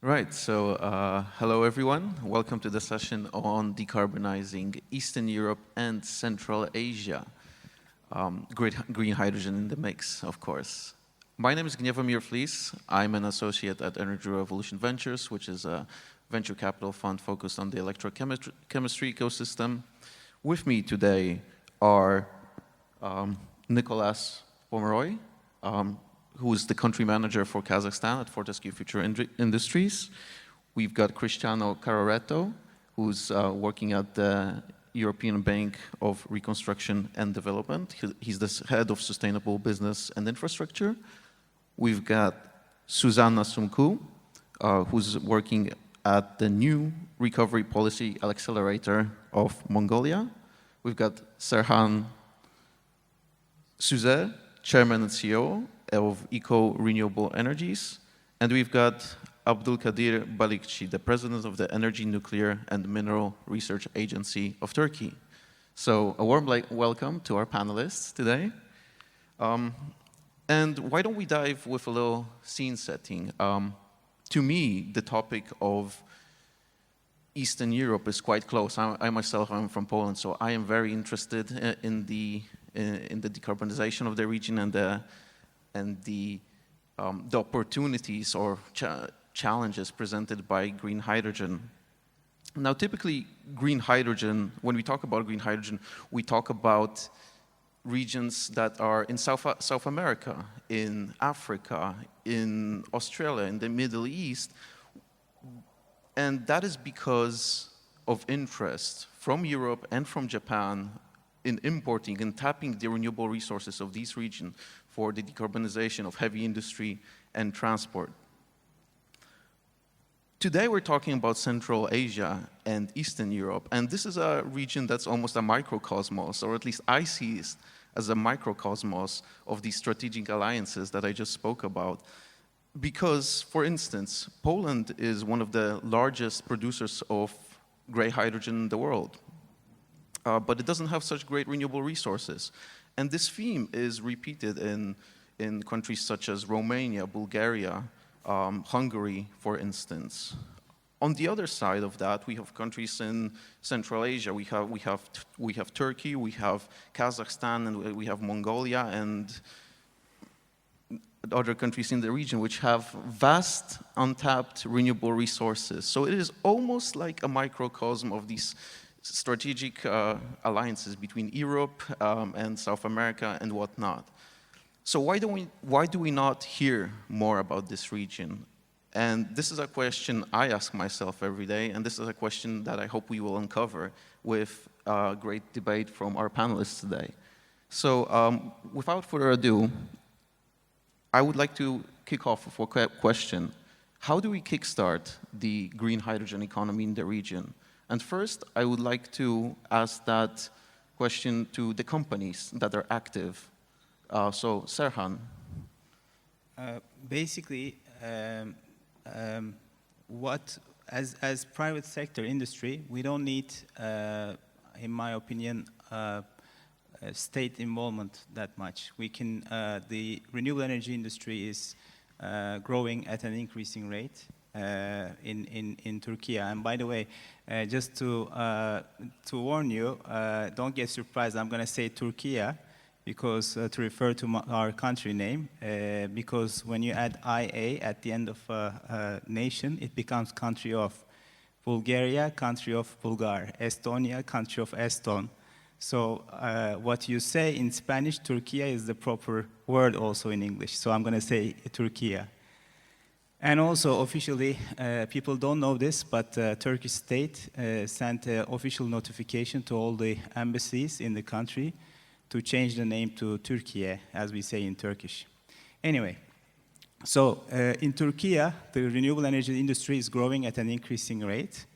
Right, so hello everyone. Welcome to the session on decarbonizing Eastern Europe and Central Asia. Green hydrogen in the mix, of course. My name is Gniewomir Flis. I'm an associate at Energy Revolution Ventures, which is a venture capital fund focused on the electrochemistry ecosystem. With me today are Nicolas Pomeroy, who is the country manager for Kazakhstan at Fortescue Future Industries. We've got Cristiano Cararetto, who's working at the European Bank of Reconstruction and Development. He's the head of sustainable business and infrastructure. We've got Susanna Sumku, who's working at the new Recovery Policy Accelerator of Mongolia. We've got Serhan Suze, Chairman and CEO of Eco Renewable Energies. And we've got Abdulkadir Balikci, the president of the Energy, Nuclear and Mineral Research Agency of Turkey. So a warm welcome to our panelists today. And why don't we dive with a little scene setting? To me, the topic of Eastern Europe is quite close. I myself am from Poland, so I am very interested in the decarbonization of the region and the opportunities or challenges presented by green hydrogen. Now, typically, green hydrogen, when we talk about green hydrogen, we talk about regions that are in South America, in Africa, in Australia, in the Middle East. And that is because of interest from Europe and from Japan in importing and tapping the renewable resources of these regions for the decarbonization of heavy industry and transport. Today we're talking about Central Asia and Eastern Europe, and this is a region that's almost a microcosmos, or at least I see it as a microcosmos of these strategic alliances that I just spoke about. Because, for instance, Poland is one of the largest producers of gray hydrogen in the world, but it doesn't have such great renewable resources. And this theme is repeated in countries such as Romania, Bulgaria, Hungary, for instance. On the other side of that, we have countries in Central Asia. We have Turkey, we have Kazakhstan, and we have Mongolia, and other countries in the region which have vast untapped renewable resources. So it is almost like a microcosm of these strategic alliances between Europe and South America and whatnot. So why do we not hear more about this region? And this is a question I ask myself every day, and this is a question that I hope we will uncover with a great debate from our panelists today. So without further ado, I would like to kick off with a question. How do we kickstart the green hydrogen economy in the region? And first, I would like to ask that question to the companies that are active. So, Serhan. Basically, as private sector industry, we don't need, in my opinion, state involvement that much. We can, the renewable energy industry is growing at an increasing rate in Turkey. And by the way, just to warn you, don't get surprised. I'm going to say Turkey because to refer to our country name, because when you add IA at the end of a nation, it becomes country of Bulgaria, country of Bulgar, Estonia, country of Eston. So what you say in Spanish, Turkey is the proper word also in English. So I'm going to say Turkey. And also officially, people don't know this, but Turkish state sent an official notification to all the embassies in the country to change the name to Turkey, as we say in Turkish. Anyway, so in Turkey, the renewable energy industry is growing at an increasing rate.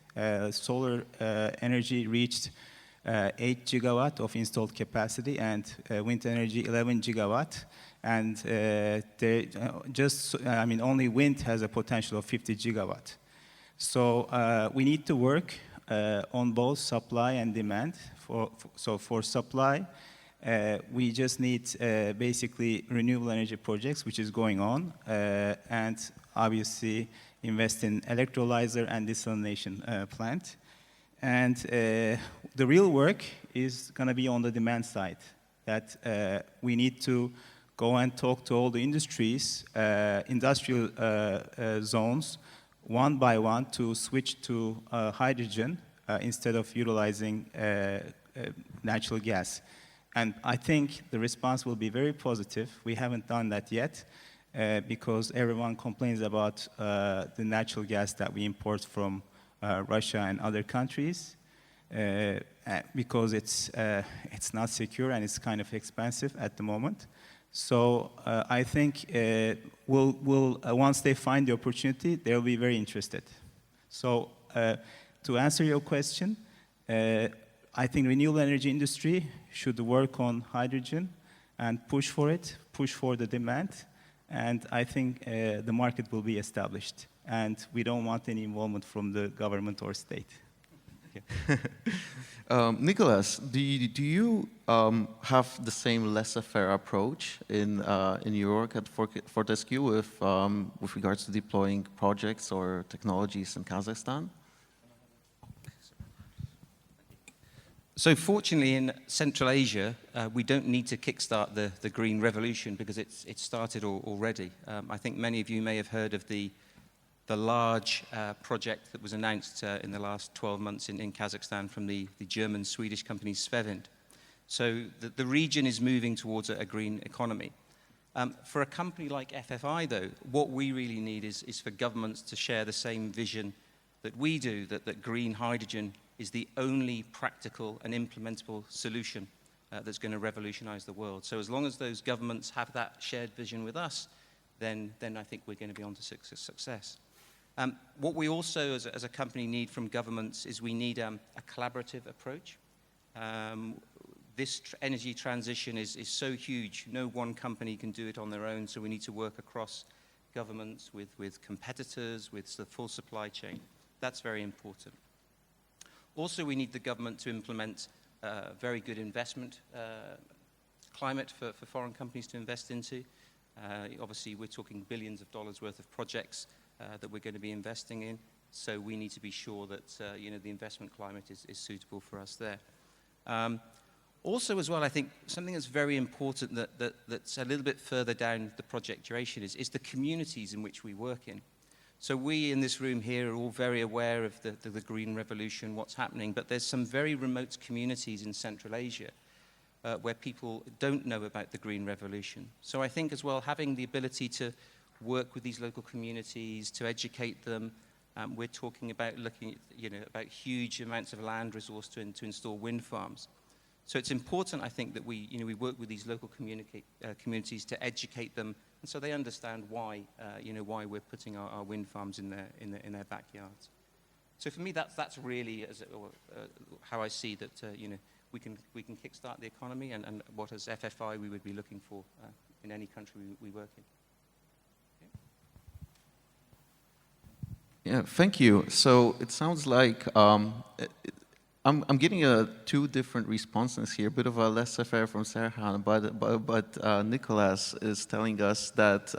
Solar energy reached 8 gigawatt of installed capacity, and wind energy 11 gigawatt. And only wind has a potential of 50 gigawatt. So we need to work on both supply and demand. So for supply, we just need basically renewable energy projects, which is going on, and obviously invest in electrolyzer and desalination plant. And the real work is going to be on the demand side, that we need to go and talk to all the industries, industrial zones, one by one to switch to hydrogen instead of utilizing natural gas. And I think the response will be very positive. We haven't done that yet because everyone complains about the natural gas that we import from Russia and other countries because it's not secure and it's kind of expensive at the moment. So I think once they find the opportunity, they'll be very interested. So to answer your question, I think renewable energy industry should work on hydrogen and push for it, push for the demand, and I think the market will be established. And we don't want any involvement from the government or state. Nicholas, do you have the same laissez-faire approach in your work at Fortescue with regards to deploying projects or technologies in Kazakhstan? So fortunately in Central Asia, we don't need to kickstart the green revolution because it's started already. I think many of you may have heard of the large project that was announced in the last 12 months in Kazakhstan from the German-Swedish company Svevind. So the region is moving towards a green economy. For a company like FFI, though, what we really need is for governments to share the same vision that we do, that green hydrogen is the only practical and implementable solution that's going to revolutionize the world. So as long as those governments have that shared vision with us, then I think we're going to be on to success. What we also, as a company, need from governments is we need a collaborative approach. This energy transition is so huge, no one company can do it on their own, so we need to work across governments, with competitors, with the full supply chain. That's very important. Also, we need the government to implement a very good investment climate for foreign companies to invest into. Obviously, we're talking billions of dollars worth of projects that we're going to be investing in, so we need to be sure that the investment climate is suitable for us there. Also, as well, I think something that's very important that's a little bit further down the project duration is the communities in which we work in. So we in this room here are all very aware of the green revolution, what's happening, but there's some very remote communities in Central Asia where people don't know about the green revolution. So I think as well, having the ability to work with these local communities, to educate them, we're talking about looking at, about huge amounts of land resource to install wind farms. So it's important, I think, that we work with these local communities to educate them, and so they understand why, why we're putting our wind farms in their backyards. So for me, that's really how I see that, we can kickstart the economy, and what as FFI we would be looking for in any country we work in. Yeah, thank you. So it sounds like I'm getting two different responses here, a bit of a laissez-faire from Serhan, but Nicholas is telling us that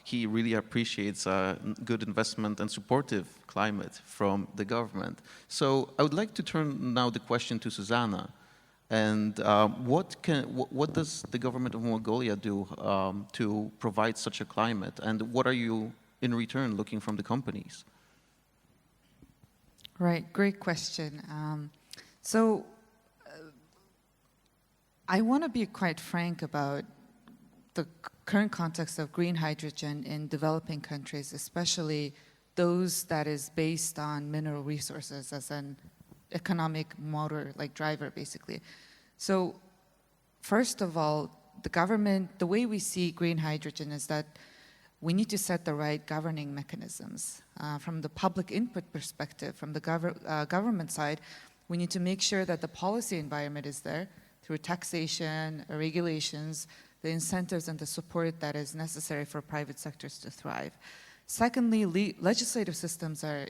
he really appreciates good investment and supportive climate from the government. So I would like to turn now the question to Susanna. And what does the government of Mongolia do to provide such a climate? And what are you, in return, looking from the companies? Right, great question. I want to be quite frank about the current context of green hydrogen in developing countries, especially those that is based on mineral resources as an economic motor, like driver, basically. So first of all, the government, the way we see green hydrogen is that we need to set the right governing mechanisms. From the public input perspective, from the government side, we need to make sure that the policy environment is there through taxation, regulations, the incentives and the support that is necessary for private sectors to thrive. Secondly, legislative systems are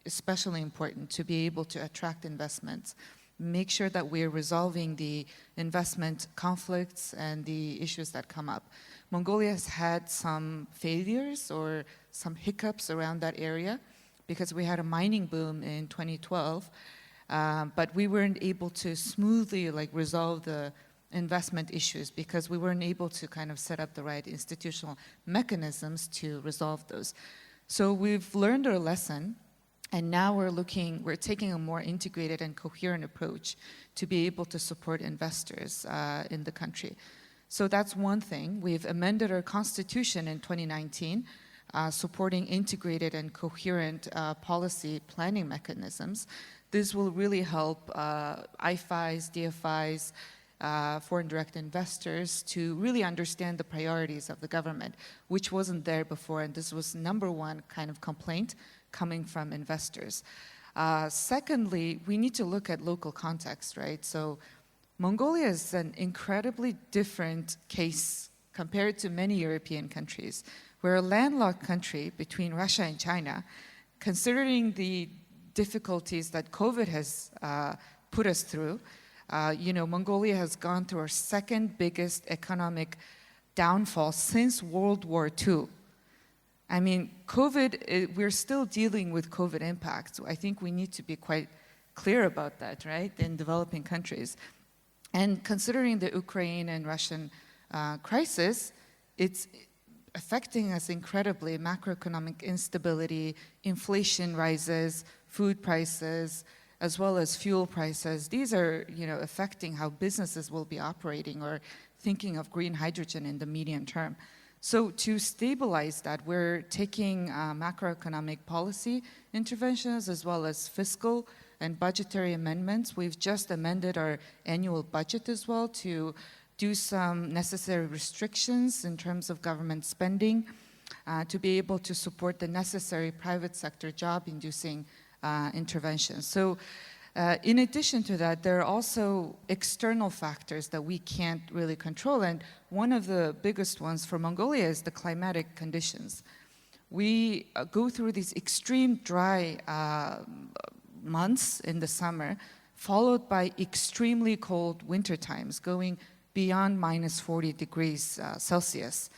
especially important to be able to attract investments, make sure that we're resolving the investment conflicts and the issues that come up. Mongolia has had some failures or some hiccups around that area because we had a mining boom in 2012, but we weren't able to smoothly resolve the investment issues because we weren't able to kind of set up the right institutional mechanisms to resolve those. So we've learned our lesson, and now we're taking a more integrated and coherent approach to be able to support investors in the country. So that's one thing. We've amended our constitution in 2019, supporting integrated and coherent policy planning mechanisms. This will really help IFIs, DFIs, foreign direct investors to really understand the priorities of the government, which wasn't there before, and this was number one kind of complaint coming from investors. Secondly, we need to look at local context, right? So Mongolia is an incredibly different case compared to many European countries. We're a landlocked country between Russia and China. Considering the difficulties that COVID has put us through, Mongolia has gone through our second biggest economic downfall since World War II. I mean, COVID, we're still dealing with COVID impacts. So I think we need to be quite clear about that, right, in developing countries. And considering the Ukraine and Russian crisis, it's affecting us incredibly. Macroeconomic instability, inflation rises, food prices, as well as fuel prices. These are, affecting how businesses will be operating or thinking of green hydrogen in the medium term. So to stabilize that, we're taking macroeconomic policy interventions as well as fiscal and budgetary amendments. We've just amended our annual budget as well to do some necessary restrictions in terms of government spending to be able to support the necessary private sector job-inducing interventions. So in addition to that, there are also external factors that we can't really control, and one of the biggest ones for Mongolia is the climatic conditions. We go through these extreme dry months in the summer, followed by extremely cold winter times, going beyond minus 40 degrees Celsius.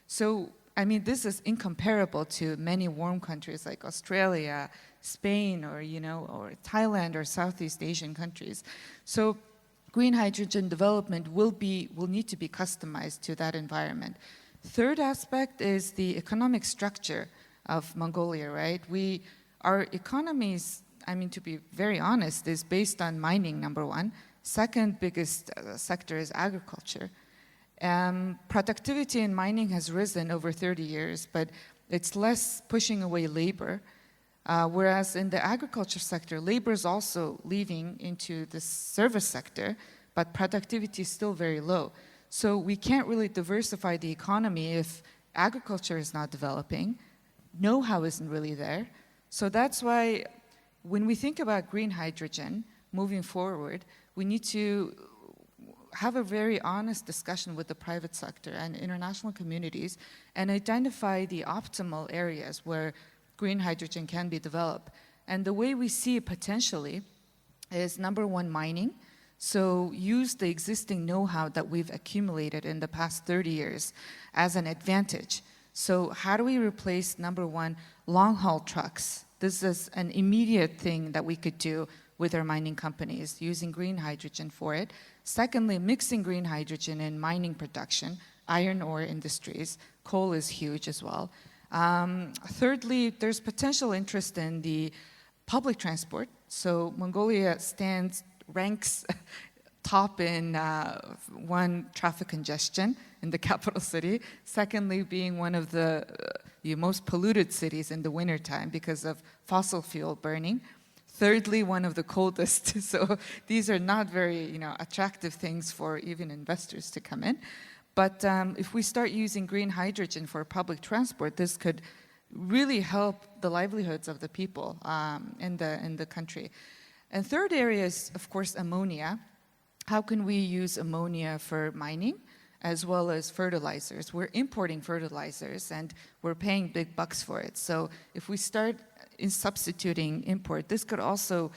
So, I mean, this is incomparable to many warm countries like Australia, Spain, or Thailand or Southeast Asian countries. So green hydrogen development will need to be customized to that environment. Third aspect is the economic structure of Mongolia, right? Our economies, to be very honest, is based on mining, number one. Second biggest sector is agriculture. Productivity in mining has risen over 30 years, but it's less pushing away labor. Whereas in the agriculture sector, labor is also leaving into the service sector, but productivity is still very low. So we can't really diversify the economy if agriculture is not developing, know-how isn't really there. So that's why when we think about green hydrogen moving forward, we need to have a very honest discussion with the private sector and international communities and identify the optimal areas where green hydrogen can be developed. And the way we see it potentially is number one, mining. So use the existing know-how that we've accumulated in the past 30 years as an advantage. So how do we replace, number one, long-haul trucks? This is an immediate thing that we could do with our mining companies, using green hydrogen for it. Secondly, mixing green hydrogen in mining production, iron ore industries. Coal is huge as well. Thirdly, there's potential interest in the public transport. So Mongolia ranks top in one, traffic congestion in the capital city. Secondly, being one of the most polluted cities in the wintertime because of fossil fuel burning. Thirdly, one of the coldest. So these are not very attractive things for even investors to come in. But if we start using green hydrogen for public transport, this could really help the livelihoods of the people in the country. And third area is, of course, ammonia. How can we use ammonia for mining as well as fertilizers? We're importing fertilizers and we're paying big bucks for it. So if we start in substituting import, this could also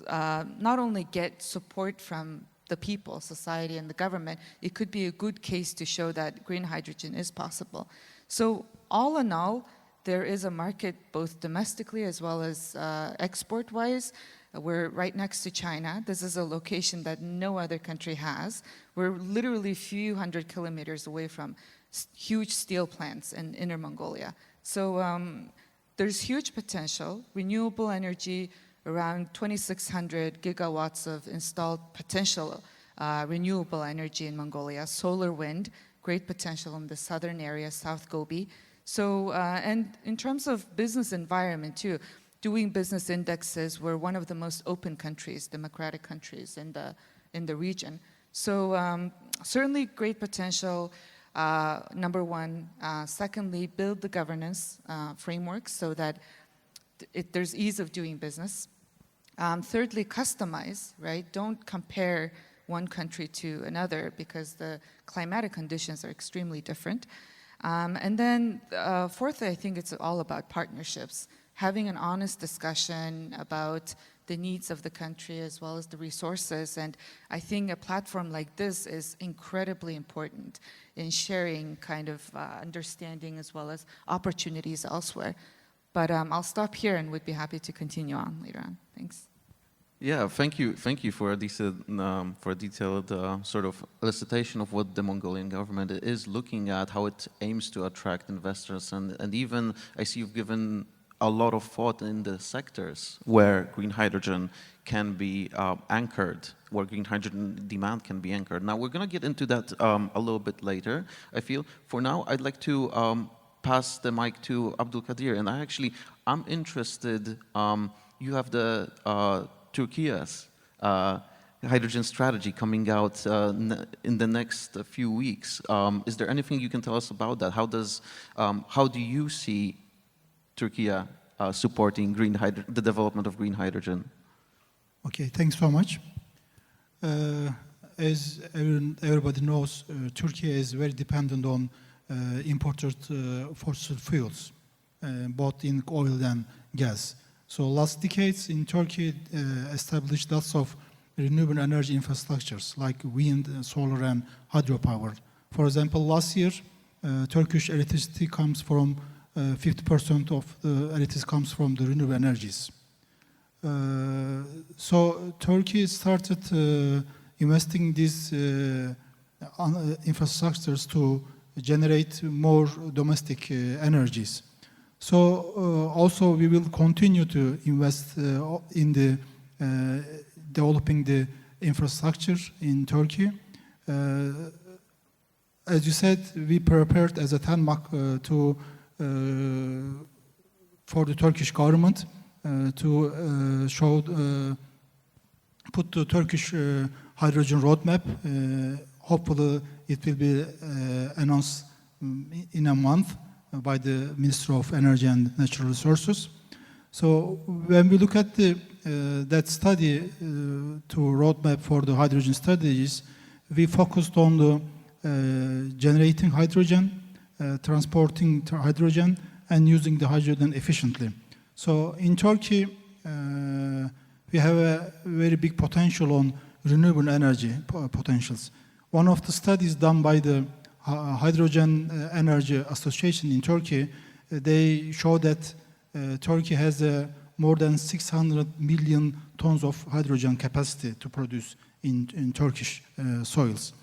not only get support from the people, society, and the government, it could be a good case to show that green hydrogen is possible. So all in all, there is a market both domestically as well as export-wise. We're right next to China. This is a location that no other country has. We're literally a few hundred kilometers away from huge steel plants in Inner Mongolia. So there's huge potential. Renewable energy, around 2,600 gigawatts of installed potential renewable energy in Mongolia. Solar wind, great potential in the southern area, South Gobi. So, and in terms of business environment too, doing business indexes, we're one of the most open countries, democratic countries in the region. So certainly great potential, number one. Secondly, build the governance framework so that there's ease of doing business. Thirdly, customize, right? Don't compare one country to another because the climatic conditions are extremely different. And then fourthly, I think it's all about partnerships, having an honest discussion about the needs of the country as well as the resources. And I think a platform like this is incredibly important in sharing kind of understanding as well as opportunities elsewhere. But I'll stop here and would be happy to continue on later on. Thanks. Yeah, thank you for a detailed sort of elicitation of what the Mongolian government is looking at, how it aims to attract investors, and even I see you've given a lot of thought in the sectors where green hydrogen can be anchored, where green hydrogen demand can be anchored. Now we're going to get into that a little bit later, I feel. For now, I'd like to pass the mic to Abdul Kadir, and I'm interested. You have the Turkey's hydrogen strategy coming out in the next few weeks. Is there anything you can tell us about that? How do you see Turkey supporting the development of green hydrogen? Okay, thanks so much. As everybody knows, Turkey is very dependent on imported fossil fuels, both in oil and gas. So last decades in Turkey established lots of renewable energy infrastructures like wind, solar, and hydropower. For example, last year, Turkish electricity comes from 50% of the electricity comes from the renewable energies. So Turkey started investing these infrastructures to generate more domestic energies. So also we will continue to invest in the developing the infrastructure in Turkey. As you said, we prepared as a TANMAC for the Turkish government to put the Turkish hydrogen roadmap. Hopefully it will be announced in a month by the Minister of Energy and Natural Resources. So when we look at that study to roadmap for the hydrogen strategies, we focused on the generating hydrogen, transporting hydrogen, and using the hydrogen efficiently. So in Turkey, we have a very big potential on renewable energy potentials. One of the studies done by the Hydrogen Energy Association in Turkey, they show that Turkey has more than 600 million tons of hydrogen capacity to produce in Turkish soils.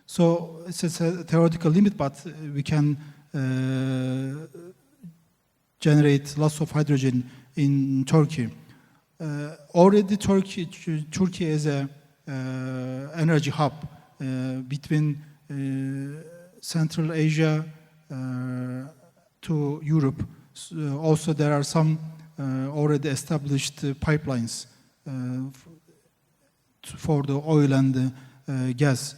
So it's a theoretical limit, but we can generate lots of hydrogen in Turkey. Already Turkey is an energy hub between Central Asia to Europe. Also, there are some already established pipelines for the oil and gas.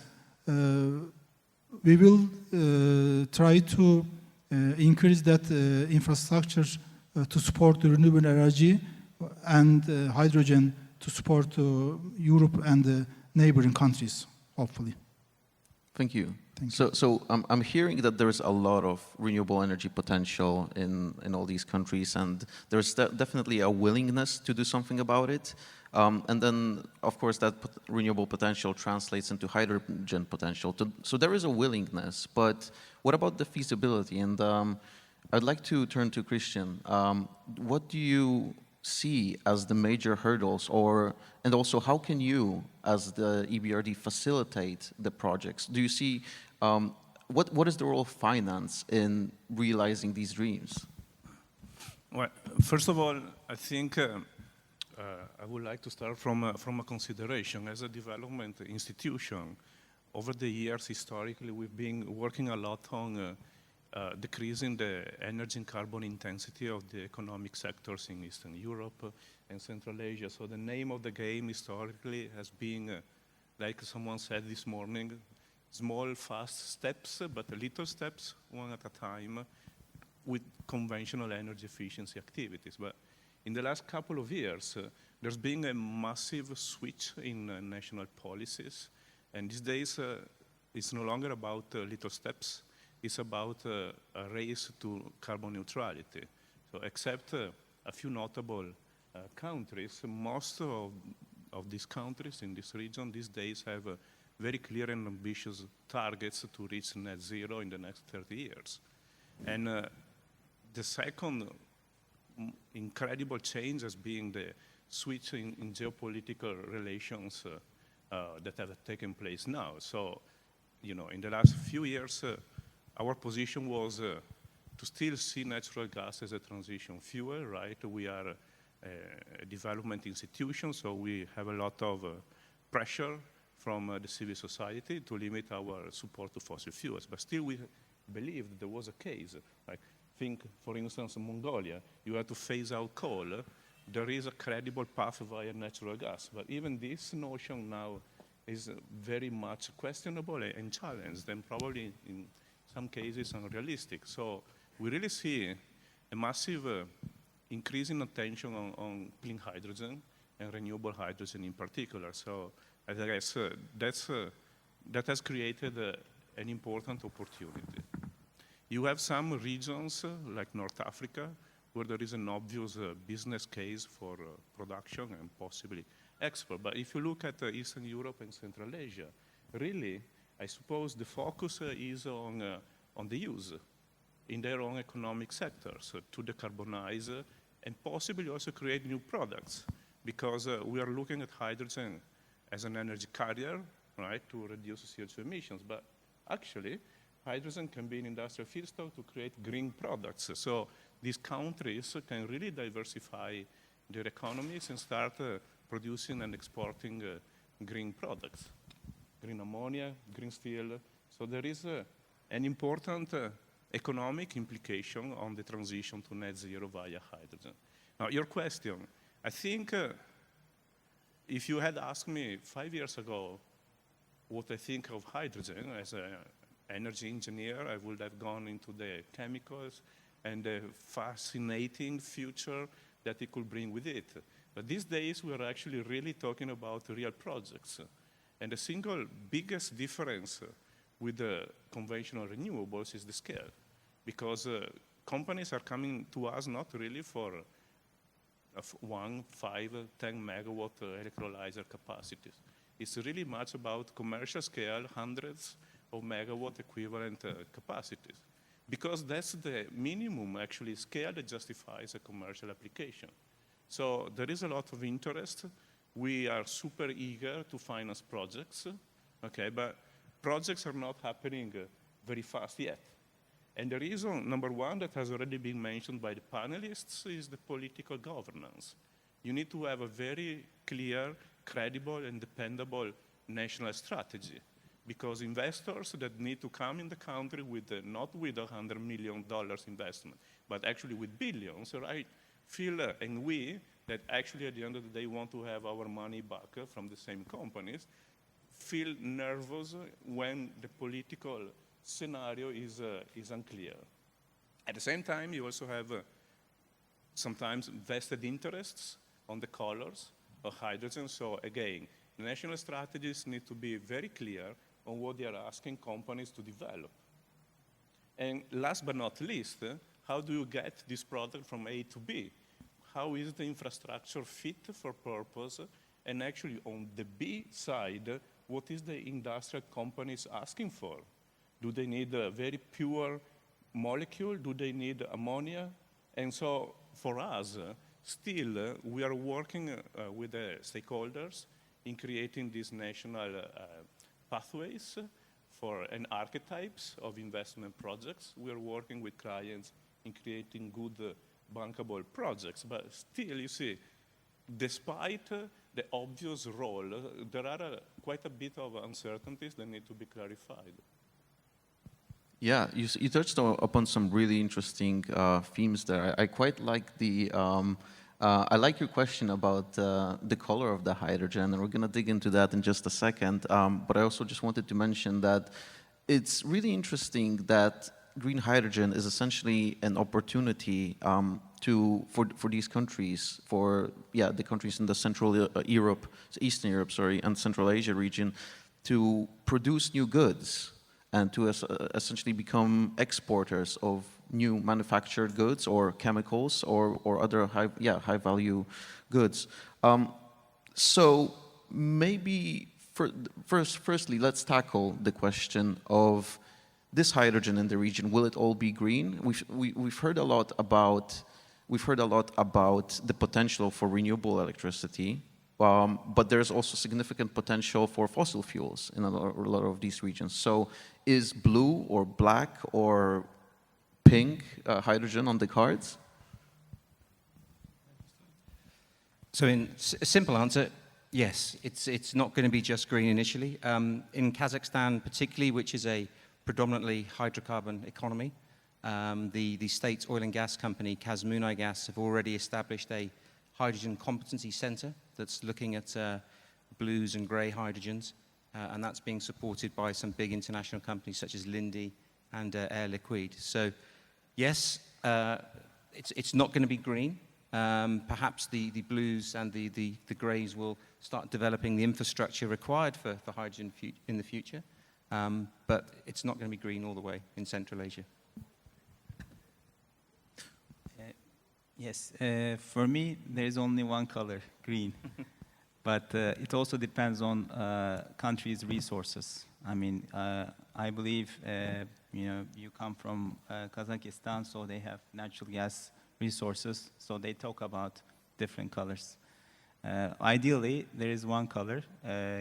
We will try to increase that infrastructure to support the renewable energy and hydrogen to support Europe and the neighboring countries, hopefully. Thank you. Thank you. So I'm hearing that there is a lot of renewable energy potential in all these countries, and there's definitely a willingness to do something about it. And then, of course, that renewable potential translates into hydrogen potential. So there is a willingness, but what about the feasibility? And I'd like to turn to Christian. What do you see as the major hurdles, and also how can you, as the EBRD, facilitate the projects? Do you see, what is the role of finance in realizing these dreams? Well, first of all, I think I would like to start from a consideration. As a development institution, over the years, historically, we've been working a lot on decreasing the energy and carbon intensity of the economic sectors in Eastern Europe and Central Asia. So the name of the game historically has been, like someone said this morning, small, fast steps, but little steps, one at a time, with conventional energy efficiency activities. But in the last couple of years, there's been a massive switch in national policies. And these days, it's no longer about little steps. It's about a race to carbon neutrality. So except a few notable countries, most of these countries in this region these days have very clear and ambitious targets to reach net zero in the next 30 years. And the second incredible change has been the switch in geopolitical relations that have taken place now. So, you know, in the last few years, our position was to still see natural gas as a transition fuel, right? We are a development institution, so we have a lot of pressure from the civil society to limit our support to fossil fuels. But still, we believed there was a case. Like, think, for instance, Mongolia, you have to phase out coal. There is a credible path via natural gas. But even this notion now is very much questionable and challenged, and probably in some cases unrealistic. So we really see a massive increase in attention on clean hydrogen and renewable hydrogen in particular. So I guess that has created an important opportunity. You have some regions like North Africa where there is an obvious business case for production and possibly export. But if you look at Eastern Europe and Central Asia, really, I suppose the focus is on the use in their own economic sectors to decarbonize and possibly also create new products, because we are looking at hydrogen as an energy carrier, right, to reduce CO2 emissions. But actually, hydrogen can be an industrial feedstock to create green products. So these countries can really diversify their economies and start producing and exporting green products, green ammonia, green steel. So there is an important economic implication on the transition to net zero via hydrogen. Now, your question, I think if you had asked me 5 years ago what I think of hydrogen as an energy engineer, I would have gone into the chemicals and the fascinating future that it could bring with it. But these days, we are actually really talking about real projects. And the single biggest difference with the conventional renewables is the scale. Because companies are coming to us not really for 1, 5, 10 megawatt electrolyzer capacities. It's really much about commercial scale, hundreds of megawatt equivalent capacities. Because that's the minimum actually scale that justifies a commercial application. So there is a lot of interest. We are super eager to finance projects, okay, but projects are not happening very fast yet. And the reason, number one, that has already been mentioned by the panelists is the political governance. You need to have a very clear, credible, and dependable national strategy, because investors that need to come in the country with not with $100 million investment, but actually with billions, right, feel, and we, that actually at the end of the day want to have our money back from the same companies, feel nervous when the political scenario is unclear. At the same time, you also have sometimes vested interests on the colors of hydrogen. So again, the national strategies need to be very clear on what they are asking companies to develop. And last but not least, how do you get this product from A to B? how is the infrastructure fit for purpose, and actually on the B side, what is the industrial companies asking for? Do they need a very pure molecule? Do they need ammonia? And so for us, still, we are working with the stakeholders in creating these national pathways and archetypes of investment projects. We are working with clients in creating good bankable projects. But still, you see, despite the obvious role, there are quite a bit of uncertainties that need to be clarified. Yeah, you touched upon some really interesting themes there. I quite like I like your question about the color of the hydrogen, and we're going to dig into that in just a second. But I also just wanted to mention that it's really interesting that green hydrogen is essentially an opportunity for these countries, the countries in the Eastern Europe, and Central Asia region, to produce new goods and to essentially become exporters of new manufactured goods or chemicals or other high value goods. So maybe firstly, let's tackle the question of this hydrogen in the region. Will it all be green? We've heard a lot about the potential for renewable electricity. But there's also significant potential for fossil fuels in a lot of these regions. So is blue or black or pink hydrogen on the cards? So in a simple answer, yes, it's not going to be just green initially. In Kazakhstan particularly, which is a predominantly hydrocarbon economy, the state's oil and gas company, Kazmunaygas, have already established a hydrogen competency center that's looking at blues and grey hydrogens, and that's being supported by some big international companies such as Linde and Air Liquide. So yes, it's not going to be green. Perhaps the blues and the greys will start developing the infrastructure required for hydrogen in the future, but it's not going to be green all the way in Central Asia. Yes, for me, there is only one color, green. But it also depends on countries' resources. I mean, I believe, you come from Kazakhstan, so they have natural gas resources, so they talk about different colors. Ideally, there is one color,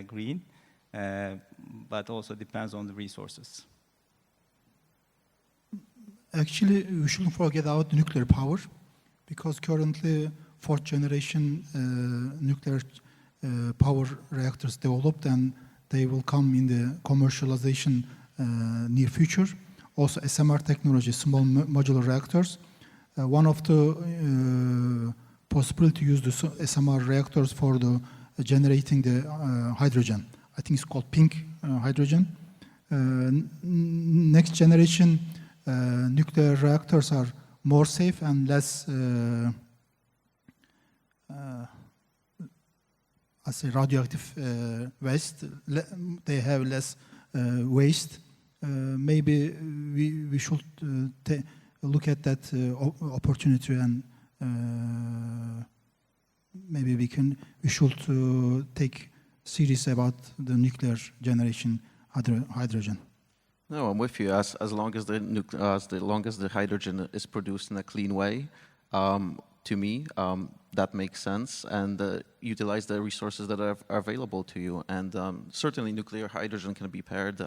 green, but also depends on the resources. Actually, we shouldn't forget about nuclear power, because currently fourth generation nuclear power reactors developed, and they will come in the commercialization near future. Also SMR technology, small modular reactors. One of the possibility to use the SMR reactors for the generating the hydrogen. I think it's called pink hydrogen. Next generation nuclear reactors are more safe and less radioactive waste. They have less waste. Maybe we should look at that opportunity, and maybe we should take serious about the nuclear generation hydrogen. No, I'm with you. As long as the hydrogen is produced in a clean way, to me, that makes sense, and utilize the resources that are available to you. And certainly, nuclear hydrogen can be paired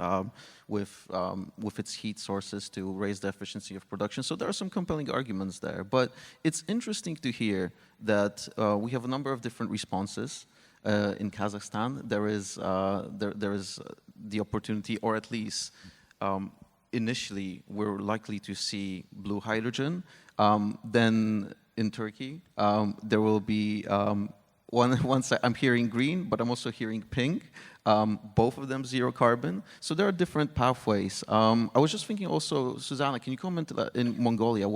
with its heat sources to raise the efficiency of production. So there are some compelling arguments there. But it's interesting to hear that we have a number of different responses. In Kazakhstan, there is the opportunity, or at least initially, we're likely to see blue hydrogen. Then in Turkey, there will be one side, I'm hearing green, but I'm also hearing pink. Both of them zero carbon. So there are different pathways. I was just thinking also, Susanna, can you comment in Mongolia?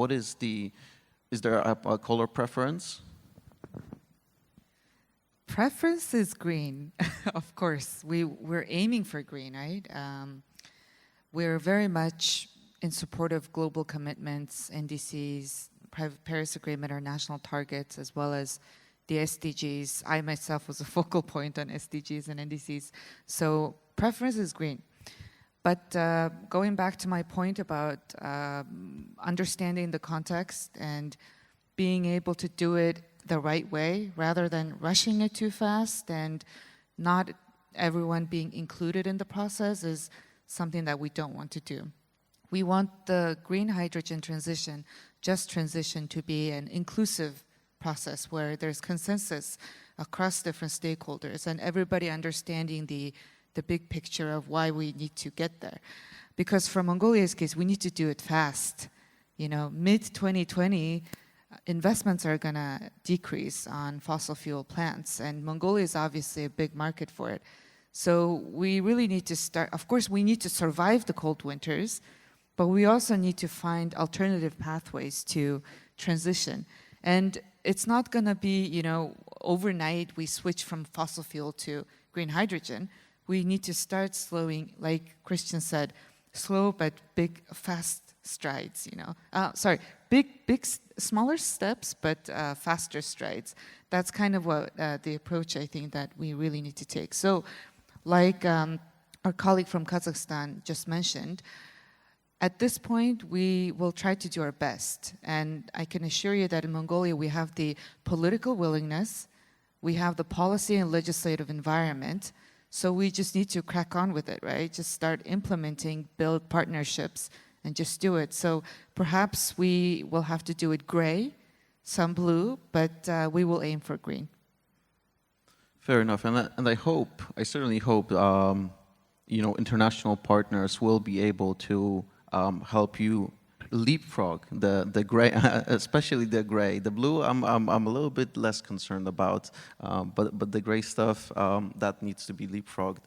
Is there a color preference? Preference is green, of course. We're aiming for green, right? We're very much in support of global commitments, NDCs, Paris Agreement, our national targets, as well as the SDGs. I myself was a focal point on SDGs and NDCs. So preference is green. But going back to my point about understanding the context and being able to do it the right way rather than rushing it too fast and not everyone being included in the process is something that we don't want to do. We want the green hydrogen transition, just transition, to be an inclusive process where there's consensus across different stakeholders and everybody understanding the big picture of why we need to get there. Because for Mongolia's case, we need to do it fast. You know, mid-2020, investments are going to decrease on fossil fuel plants, and Mongolia is obviously a big market for it. So we really need to start, of course, we need to survive the cold winters, but we also need to find alternative pathways to transition. And it's not going to be, you know, overnight we switch from fossil fuel to green hydrogen. We need to start slowing, like Christian said, slow but big, fast strides, you know. Smaller steps, but faster strides. That's kind of what the approach I think that we really need to take. So, like our colleague from Kazakhstan just mentioned, at this point, we will try to do our best. And I can assure you that in Mongolia, we have the political willingness, we have the policy and legislative environment, so we just need to crack on with it, right? Just start implementing, build partnerships, and just do it. So perhaps we will have to do it gray, some blue, but we will aim for green. Fair enough, and I certainly hope, you know, international partners will be able to help you leapfrog the gray, especially the gray. The blue, I'm a little bit less concerned about, but the gray stuff that needs to be leapfrogged.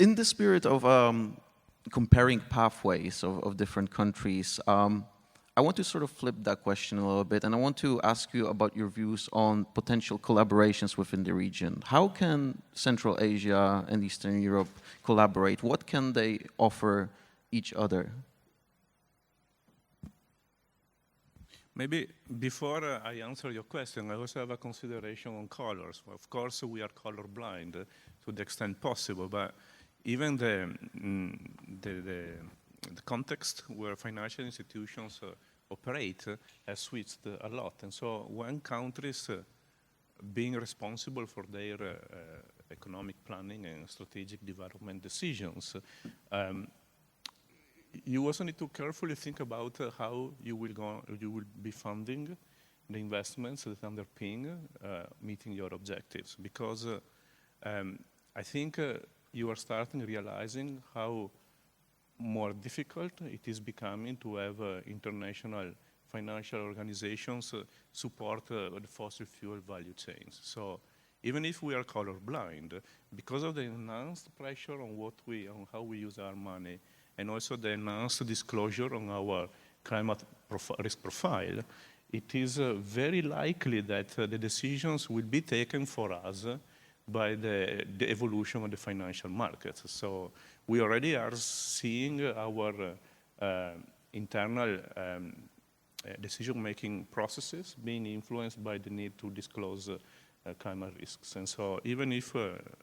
In the spirit of comparing pathways of different countries, I want to sort of flip that question a little bit, and I want to ask you about your views on potential collaborations within the region. How can Central Asia and Eastern Europe collaborate? What can they offer each other? Maybe before I answer your question, I also have a consideration on colors. Of course, we are colorblind to the extent possible, but even the context where financial institutions operate has switched a lot. And so when countries being responsible for their economic planning and strategic development decisions, you also need to carefully think about how you will be funding the investments that underpin meeting your objectives. Because I think you are starting realizing how more difficult it is becoming to have international financial organizations support the fossil fuel value chains. So even if we are colorblind, because of the enhanced pressure on how we use our money, and also the enhanced disclosure on our climate risk profile, it is very likely that the decisions will be taken for us by the evolution of the financial markets. So we already are seeing our internal decision-making processes being influenced by the need to disclose climate risks. And so even if,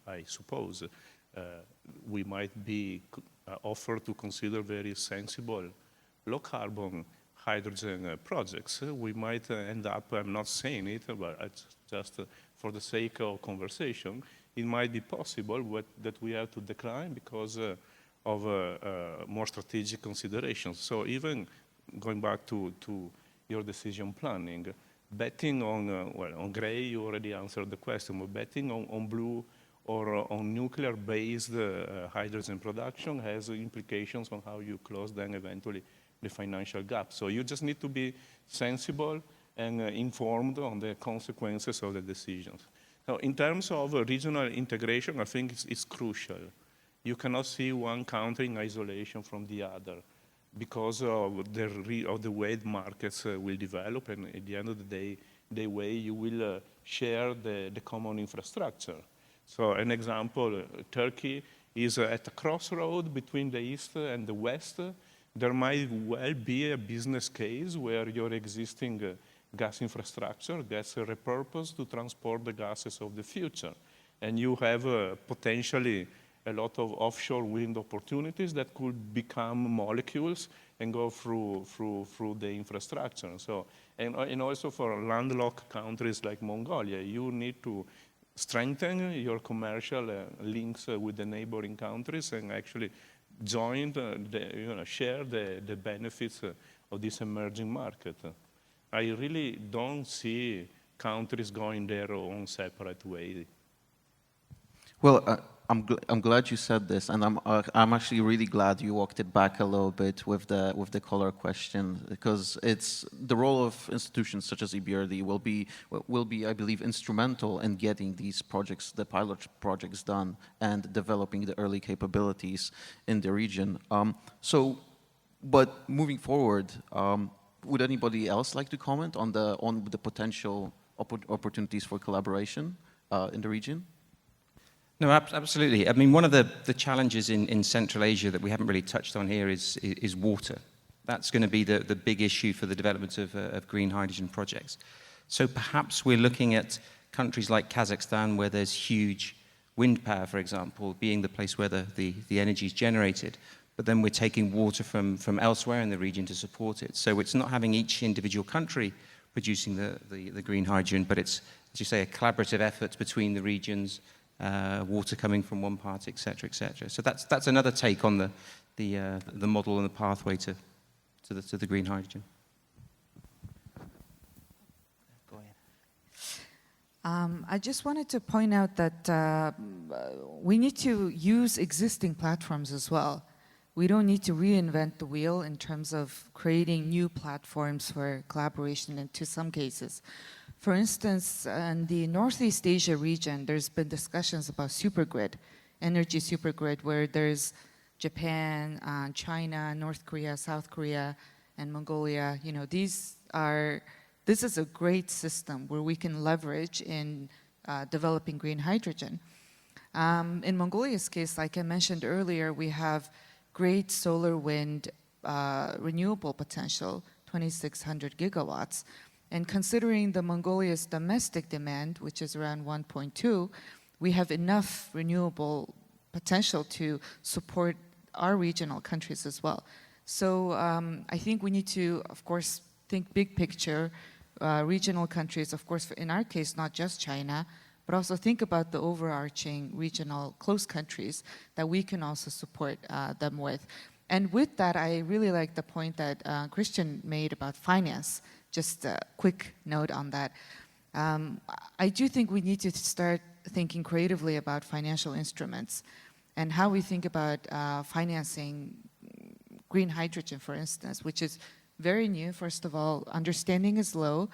I suppose, we might be offered to consider very sensible low-carbon hydrogen projects, we might end up, I'm not saying it, but just for the sake of conversation, it might be possible that we have to decline because of more strategic considerations. So even going back to your decision planning, betting on, well, on gray, you already answered the question, but betting on blue or on nuclear-based hydrogen production has implications on how you close then eventually the financial gap. So you just need to be sensible and informed on the consequences of the decisions. Now, in terms of regional integration, I think it's crucial. You cannot see one country in isolation from the other because of the way the markets will develop, and at the end of the day, the way you will share the common infrastructure. So an example, Turkey is at a crossroad between the East and the West, there might well be a business case where your existing gas infrastructure gets repurposed to transport the gases of the future. And you have potentially a lot of offshore wind opportunities that could become molecules and go through the infrastructure. So, and also for landlocked countries like Mongolia, you need to strengthen your commercial links with the neighboring countries and actually join, share the benefits of this emerging market. I really don't see countries going their own separate way. Well, I'm glad you said this, and I'm actually really glad you walked it back a little bit with the color question, because it's the role of institutions such as EBRD will be, I believe, instrumental in getting these projects, the pilot projects, done and developing the early capabilities in the region. But moving forward, would anybody else like to comment on the potential opportunities for collaboration in the region? No, absolutely. I mean, one of the challenges in Central Asia that we haven't really touched on here is water. That's going to be the big issue for the development of green hydrogen projects. So perhaps we're looking at countries like Kazakhstan, where there's huge wind power, for example, being the place where the energy is generated. But then we're taking water from elsewhere in the region to support it. So it's not having each individual country producing the green hydrogen, but it's, as you say, a collaborative effort between the regions, water coming from one part, et cetera, et cetera. So that's another take on the model and the pathway to the green hydrogen. Go ahead. I just wanted to point out that we need to use existing platforms as well. We don't need to reinvent the wheel in terms of creating new platforms for collaboration into some cases. For instance, in the Northeast Asia region, there's been discussions about supergrid, energy supergrid, where there's Japan, China, North Korea, South Korea, and Mongolia. You know, this is a great system where we can leverage in developing green hydrogen. In Mongolia's case, like I mentioned earlier, we have great solar wind renewable potential, 2,600 gigawatts. And considering the Mongolia's domestic demand, which is around 1.2, we have enough renewable potential to support our regional countries as well. So I think we need to, of course, think big picture, regional countries, of course, in our case, not just China, but also think about the overarching regional close countries that we can also support them with. And with that, I really like the point that Christian made about finance. Just a quick note on that. I do think we need to start thinking creatively about financial instruments and how we think about financing green hydrogen, for instance, which is very new. First of all, understanding is low.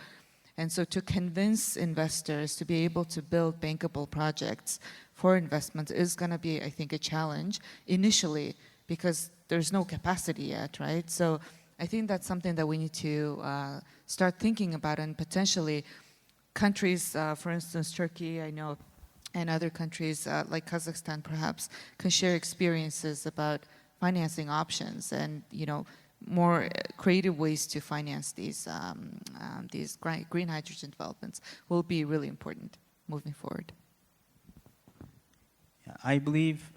And so to convince investors to be able to build bankable projects for investment is going to be, I think, a challenge initially because there's no capacity yet, right? So I think that's something that we need to start thinking about, and potentially countries, for instance, Turkey, I know, and other countries like Kazakhstan perhaps can share experiences about financing options and, you know, more creative ways to finance these green hydrogen developments will be really important moving forward. Yeah, I believe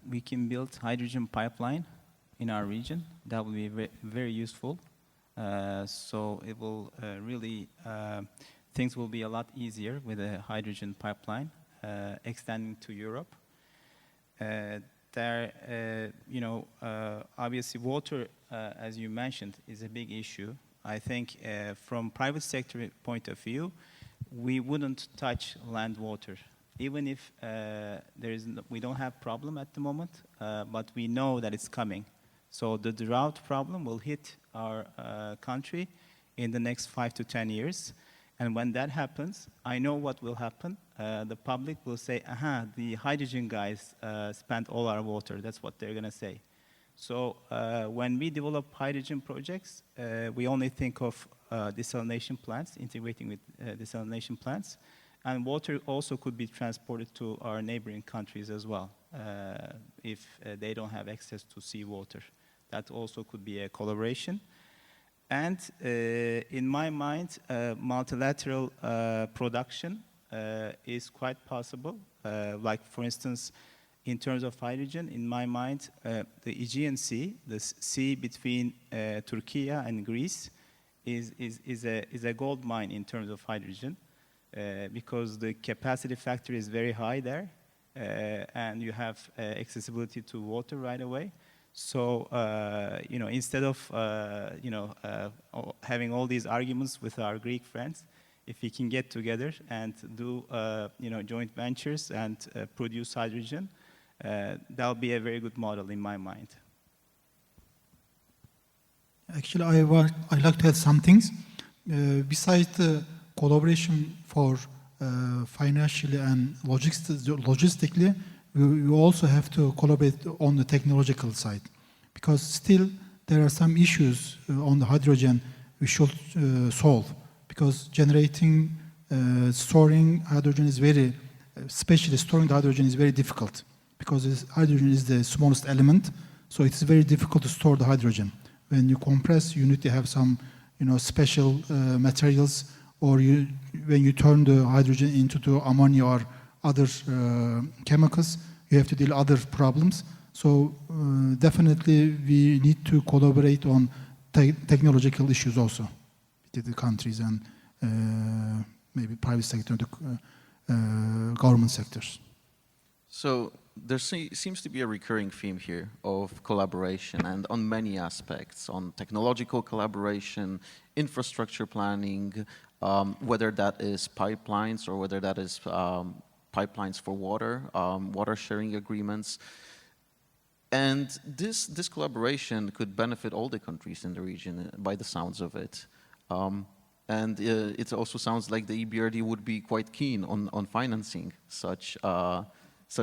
we can build hydrogen pipeline in our region. That will be very useful. So it will really, things will be a lot easier with a hydrogen pipeline extending to Europe. You know, obviously water, as you mentioned, is a big issue. I think from private sector point of view, we wouldn't touch land water, even if we don't have problem at the moment, but we know that it's coming. So the drought problem will hit our country in the next 5 to 10 years. And when that happens, I know what will happen. The public will say, aha, the hydrogen guys spent all our water. That's what they're going to say. So when we develop hydrogen projects, we only think of desalination plants, integrating with desalination plants. And water also could be transported to our neighboring countries as well, if they don't have access to seawater. That also could be a collaboration. And in my mind, multilateral production is quite possible. Like, for instance, in terms of hydrogen, in my mind, the Aegean Sea, the sea between Turkey and Greece, is a gold mine in terms of hydrogen, because the capacity factor is very high there, and you have accessibility to water right away. So, you know, instead of, having all these arguments with our Greek friends, if we can get together and do, joint ventures and produce hydrogen, that'll be a very good model in my mind. Actually, I like to add some things. Besides the collaboration for financially and logistically, we also have to collaborate on the technological side, because still there are some issues on the hydrogen we should solve, because generating, storing hydrogen is especially storing the hydrogen is very difficult, because hydrogen is the smallest element, so it's very difficult to store the hydrogen. When you compress, you need to have some, special materials, or when you turn the hydrogen into the ammonia or other chemicals, you have to deal with other problems. So definitely we need to collaborate on technological issues also with the countries and maybe private sector, government sectors. So there seems to be a recurring theme here of collaboration, and on many aspects, on technological collaboration, infrastructure planning, whether that is pipelines or whether that is pipelines for water, water sharing agreements. And this collaboration could benefit all the countries in the region by the sounds of it. And it also sounds like the EBRD would be quite keen on financing such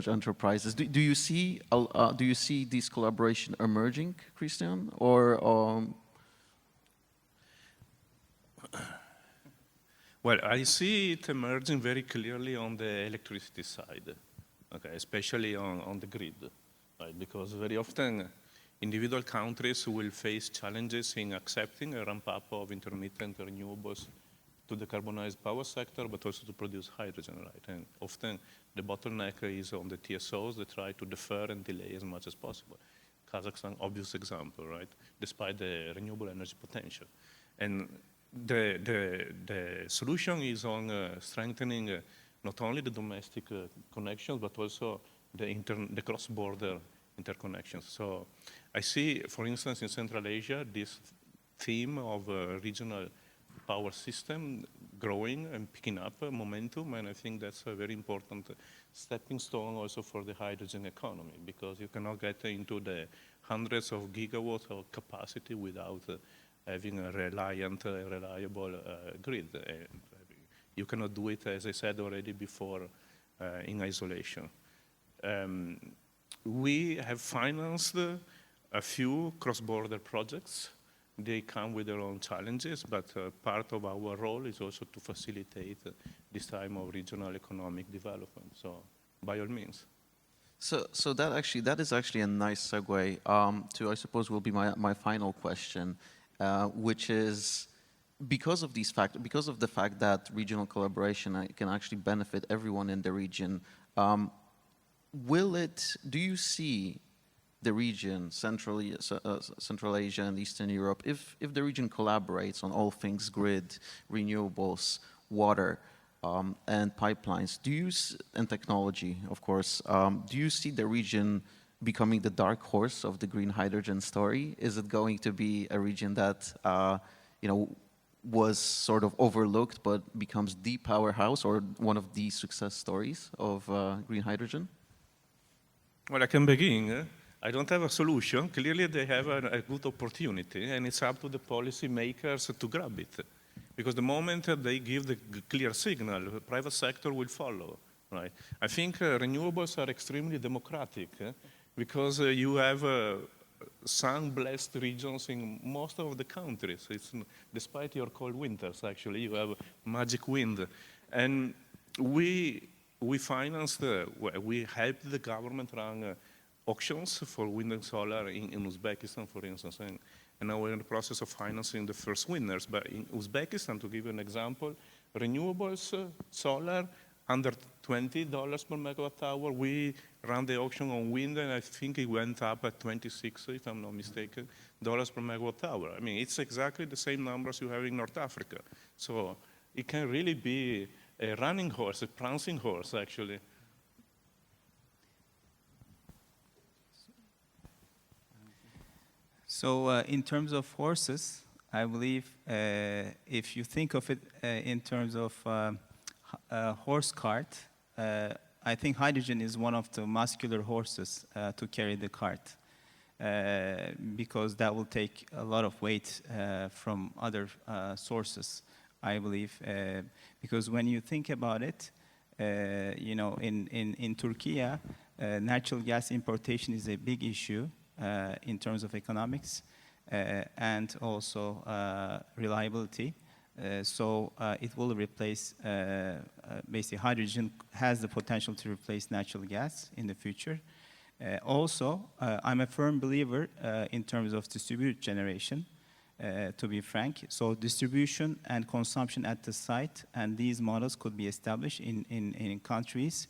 enterprises. Do you see this collaboration emerging, Christian, or? Well, I see it emerging very clearly on the electricity side, okay, especially on the grid, right? Because very often individual countries will face challenges in accepting a ramp-up of intermittent renewables to decarbonize power sector, but also to produce hydrogen, right? And often the bottleneck is on the TSOs that try to defer and delay as much as possible. Kazakhstan, obvious example, right? Despite the renewable energy potential. And the solution is on strengthening not only the domestic connections, but also the cross-border interconnections. So I see, for instance, in Central Asia, this theme of regional power system growing and picking up momentum, and I think that's a very important stepping stone also for the hydrogen economy, because you cannot get into the hundreds of gigawatts of capacity without having a reliable grid. And you cannot do it, as I said already before, in isolation. We have financed a few cross-border projects. They come with their own challenges, but part of our role is also to facilitate this time of regional economic development. So, by all means. So that is actually a nice segue to, I suppose, will be my final question, which is, because of the fact that regional collaboration can actually benefit everyone in the region, do you see the region, Central Asia and Eastern Europe, if the region collaborates on all things grid, renewables, water, and pipelines, and technology, of course, do you see the region becoming the dark horse of the green hydrogen story? Is it going to be a region that was sort of overlooked but becomes the powerhouse or one of the success stories of green hydrogen? Well, I can begin. I don't have a solution. Clearly, they have a good opportunity, and it's up to the policy makers to grab it. Because the moment they give the clear signal, the private sector will follow, right? I think renewables are extremely democratic, because you have sun-blessed regions in most of the countries. Despite your cold winters, actually, you have magic wind. And we financed, we helped the government run auctions for wind and solar in Uzbekistan, for instance, and now we're in the process of financing the first winners. But in Uzbekistan, to give you an example, renewables, solar, under $20 per megawatt hour. We ran the auction on wind, and I think it went up at 26, if I'm not mistaken, dollars per megawatt hour. I mean, it's exactly the same numbers you have in North Africa. So it can really be a running horse, a prancing horse, actually. So in terms of horses, I believe if you think of it in terms of horse cart, I think hydrogen is one of the muscular horses to carry the cart because that will take a lot of weight from other sources, I believe. Because when you think about it, you know, in Turkey, natural gas importation is a big issue in terms of economics and also reliability. So it will replace, basically hydrogen has the potential to replace natural gas in the future. Also, I'm a firm believer in terms of distributed generation, to be frank. So distribution and consumption at the site, and these models could be established in countries.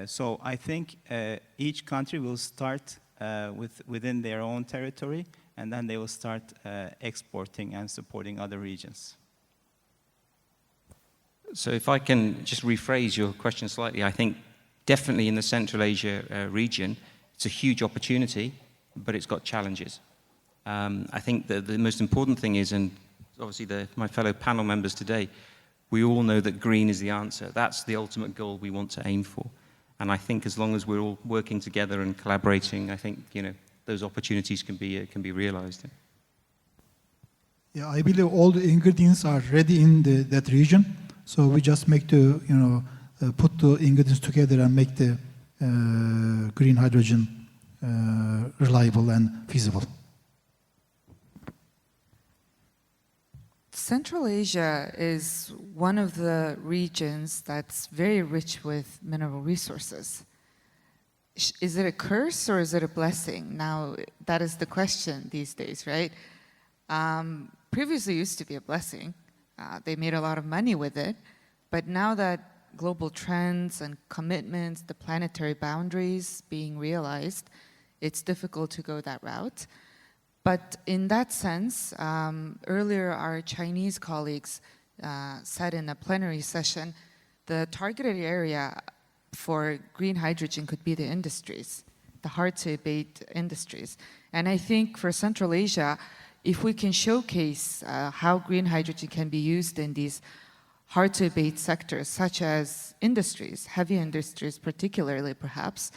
So I think each country will start within their own territory, and then they will start exporting and supporting other regions. So if I can just rephrase your question slightly, I think definitely in the Central Asia region, it's a huge opportunity, but it's got challenges. I think that the most important thing is, and obviously my fellow panel members today, we all know that green is the answer. That's the ultimate goal we want to aim for. And I think as long as we're all working together and collaborating, I think, you know, those opportunities can be realized. Yeah, I believe all the ingredients are ready in that region. So we just make the, you know, put the ingredients together and make the green hydrogen reliable and feasible. Central Asia is one of the regions that's very rich with mineral resources. Is it a curse or is it a blessing? Now, that is the question these days, right? Previously used to be a blessing. They made a lot of money with it. But now that global trends and commitments, the planetary boundaries being realized, it's difficult to go that route. But in that sense, earlier our Chinese colleagues said in a plenary session, the targeted area for green hydrogen could be the industries, the hard-to-abate industries. And I think for Central Asia, if we can showcase how green hydrogen can be used in these hard-to-abate sectors, such as industries, heavy industries particularly perhaps,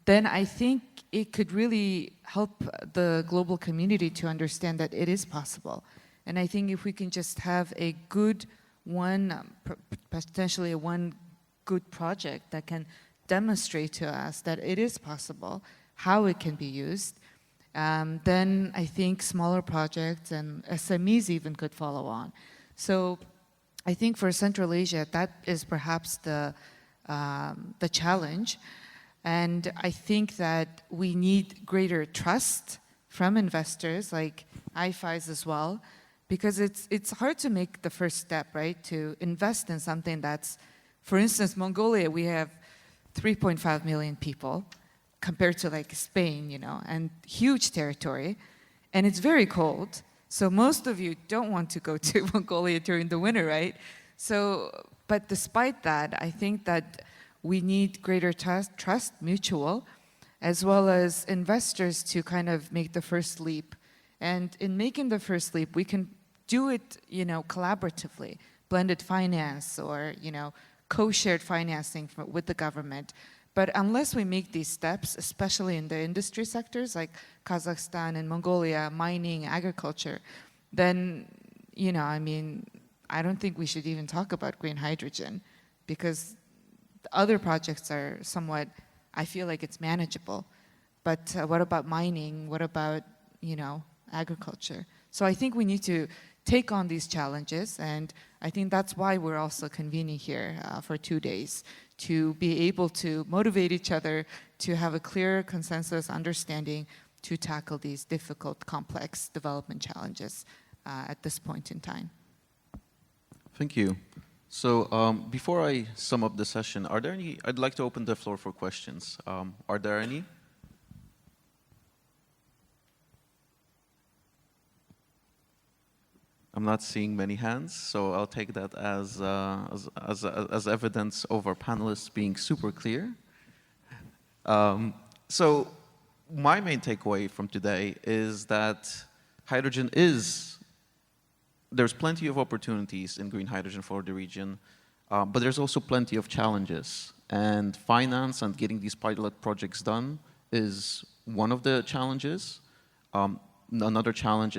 then I think it could really help the global community to understand that it is possible. And I think if we can just have a good potentially one good project that can demonstrate to us that it is possible, how it can be used, then I think smaller projects and SMEs even could follow on. So I think for Central Asia, that is perhaps the challenge. And I think that we need greater trust from investors like IFIs as well, because it's hard to make the first step, right? To invest in something that's, for instance, Mongolia, we have 3.5 million people compared to like Spain, you know, and huge territory, and it's very cold. So most of you don't want to go to Mongolia during the winter, right? So, but despite that, I think that we need greater trust, mutual, as well as investors to kind of make the first leap. And in making the first leap, we can do it, you know, collaboratively, blended finance or, you know, co-shared financing with the government. But unless we make these steps, especially in the industry sectors like Kazakhstan and Mongolia, mining, agriculture, then, you know, I mean, I don't think we should even talk about green hydrogen because other projects are somewhat, I feel like it's manageable. But what about mining? What about, you know, agriculture? So I think we need to take on these challenges. And I think that's why we're also convening here for 2 days, to be able to motivate each other, to have a clear consensus understanding to tackle these difficult, complex development challenges at this point in time. Thank you. So before I sum up the session, are there any, I'd like to open the floor for questions. Are there any? I'm not seeing many hands, so I'll take that as evidence of our panelists being super clear. So my main takeaway from today is that hydrogen there's plenty of opportunities in green hydrogen for the region, but there's also plenty of challenges. And finance and getting these pilot projects done is one of the challenges. Another challenge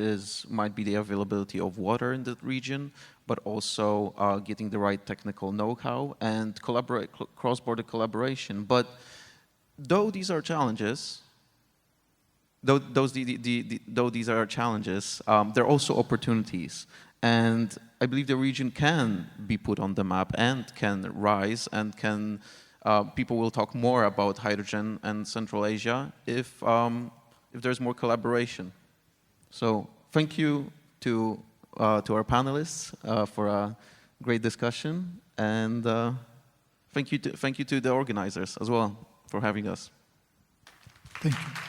might be the availability of water in the region, but also getting the right technical know-how and cross-border collaboration. But though these are challenges, though these are challenges, there are also opportunities. And I believe the region can be put on the map and can rise and can, people will talk more about hydrogen and Central Asia if there's more collaboration. So thank you to our panelists for a great discussion, and thank you to the organizers as well for having us. Thank you.